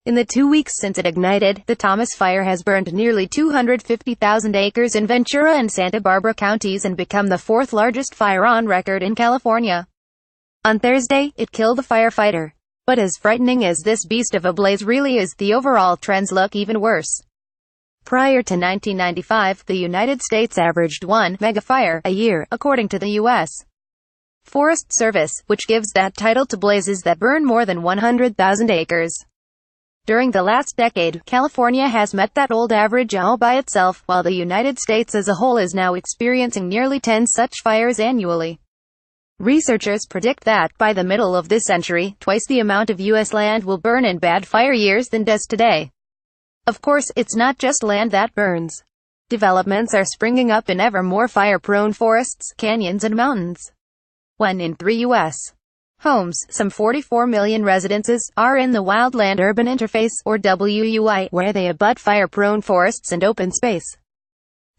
In the 2 weeks since it ignited, the Thomas Fire has burned nearly 250,000 acres in Ventura and Santa Barbara counties and become the fourth largest fire on record in California. On Thursday, it killed a firefighter. But as frightening as this beast of a blaze really is, the overall trends look even worse. Prior to 1995, the United States averaged one megafire a year, according to the U.S. Forest Service, which gives that title to blazes that burn more than 100,000 acres. During the last decade, California has met that old average all by itself, while the United States as a whole is now experiencing nearly 10 such fires annually. Researchers predict that, by the middle of this century, twice the amount of U.S. land will burn in bad fire years than does today. Of course, it's not just land that burns. Developments are springing up in ever more fire-prone forests, canyons and mountains. 1 in 3 U.S. homes, some 44 million residences, are in the wildland-urban interface, or WUI, where they abut fire-prone forests and open space.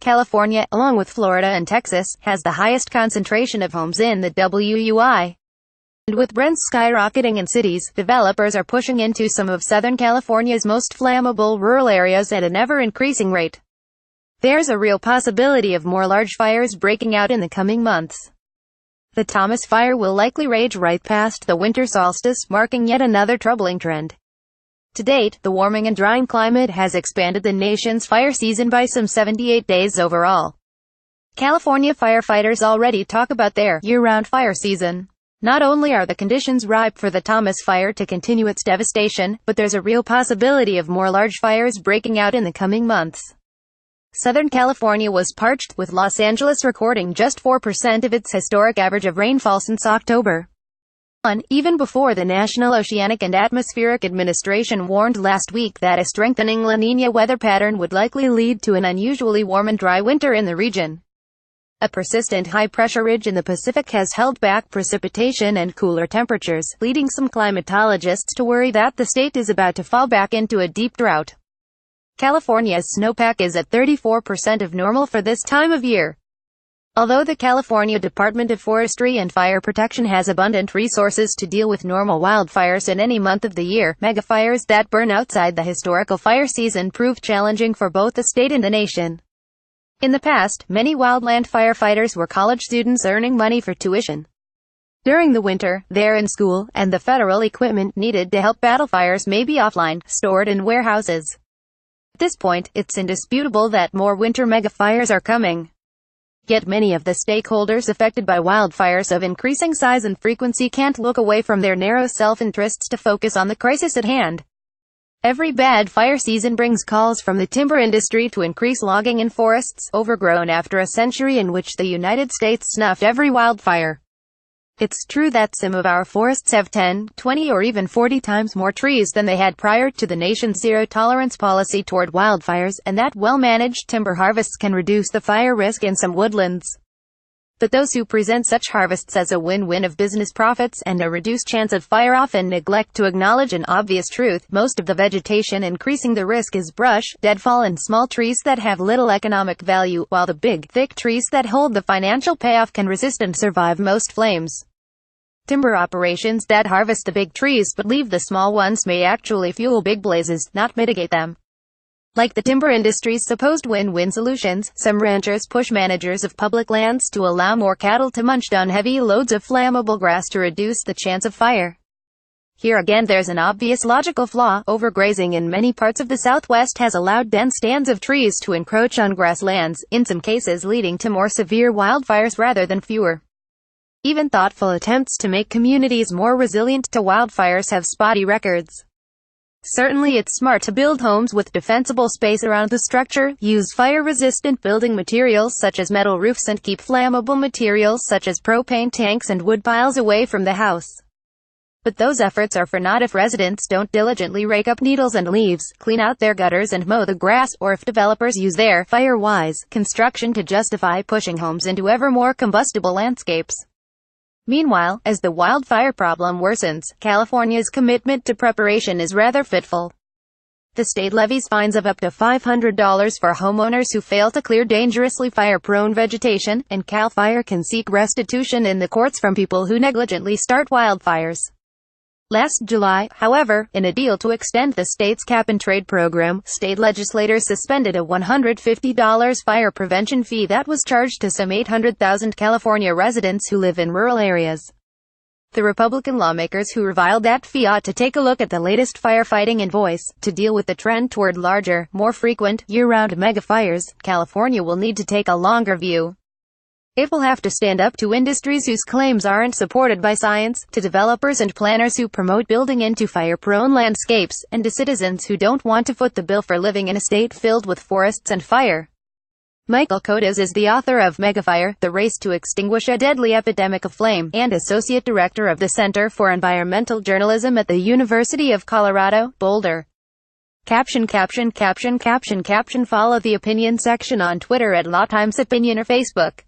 California, along with Florida and Texas, has the highest concentration of homes in the WUI. And with rents skyrocketing in cities, developers are pushing into some of Southern California's most flammable rural areas at an ever-increasing rate. There's a real possibility of more large fires breaking out in the coming months. The Thomas Fire will likely rage right past the winter solstice, marking yet another troubling trend. To date, the warming and drying climate has expanded the nation's fire season by some 78 days overall. California firefighters already talk about their year-round fire season. Not only are the conditions ripe for the Thomas Fire to continue its devastation, but there's a real possibility of more large fires breaking out in the coming months. Southern California was parched, with Los Angeles recording just 4% of its historic average of rainfall since October 1, even before the National Oceanic and Atmospheric Administration warned last week that a strengthening La Niña weather pattern would likely lead to an unusually warm and dry winter in the region. A persistent high-pressure ridge in the Pacific has held back precipitation and cooler temperatures, leading some climatologists to worry that the state is about to fall back into a deep drought. California's snowpack is at 34% of normal for this time of year. Although the California Department of Forestry and Fire Protection has abundant resources to deal with normal wildfires in any month of the year, megafires that burn outside the historical fire season prove challenging for both the state and the nation. In the past, many wildland firefighters were college students earning money for tuition. During the winter, they're in school, and the federal equipment needed to help battle fires may be offline, stored in warehouses. At this point, it's indisputable that more winter megafires are coming. Yet many of the stakeholders affected by wildfires of increasing size and frequency can't look away from their narrow self-interests to focus on the crisis at hand. Every bad fire season brings calls from the timber industry to increase logging in forests, overgrown after a century in which the United States snuffed every wildfire. It's true that some of our forests have 10, 20 or even 40 times more trees than they had prior to the nation's zero-tolerance policy toward wildfires, and that well-managed timber harvests can reduce the fire risk in some woodlands. But those who present such harvests as a win-win of business profits and a reduced chance of fire often neglect to acknowledge an obvious truth: most of the vegetation increasing the risk is brush, deadfall and small trees that have little economic value, while the big, thick trees that hold the financial payoff can resist and survive most flames. Timber operations that harvest the big trees but leave the small ones may actually fuel big blazes, not mitigate them. Like the timber industry's supposed win-win solutions, some ranchers push managers of public lands to allow more cattle to munch down heavy loads of flammable grass to reduce the chance of fire. Here again there's an obvious logical flaw. Overgrazing in many parts of the Southwest has allowed dense stands of trees to encroach on grasslands, in some cases leading to more severe wildfires rather than fewer. Even thoughtful attempts to make communities more resilient to wildfires have spotty records. Certainly it's smart to build homes with defensible space around the structure, use fire-resistant building materials such as metal roofs and keep flammable materials such as propane tanks and wood piles away from the house. But those efforts are for naught if residents don't diligently rake up needles and leaves, clean out their gutters and mow the grass, or if developers use their fire-wise construction to justify pushing homes into ever more combustible landscapes. Meanwhile, as the wildfire problem worsens, California's commitment to preparation is rather fitful. The state levies fines of up to $500 for homeowners who fail to clear dangerously fire-prone vegetation, and CAL FIRE can seek restitution in the courts from people who negligently start wildfires. Last July, however, in a deal to extend the state's cap-and-trade program, state legislators suspended a $150 fire prevention fee that was charged to some 800,000 California residents who live in rural areas. The Republican lawmakers who reviled that fee ought to take a look at the latest firefighting invoice. To deal with the trend toward larger, more frequent, year-round mega-fires, California will need to take a longer view. It will have to stand up to industries whose claims aren't supported by science, to developers and planners who promote building into fire-prone landscapes, and to citizens who don't want to foot the bill for living in a state filled with forests and fire. Michael Cotes is the author of Megafire, The Race to Extinguish a Deadly Epidemic of Flame, and Associate Director of the Center for Environmental Journalism at the University of Colorado, Boulder. Caption. Follow the opinion section on Twitter at LawTimesOpinion or Facebook.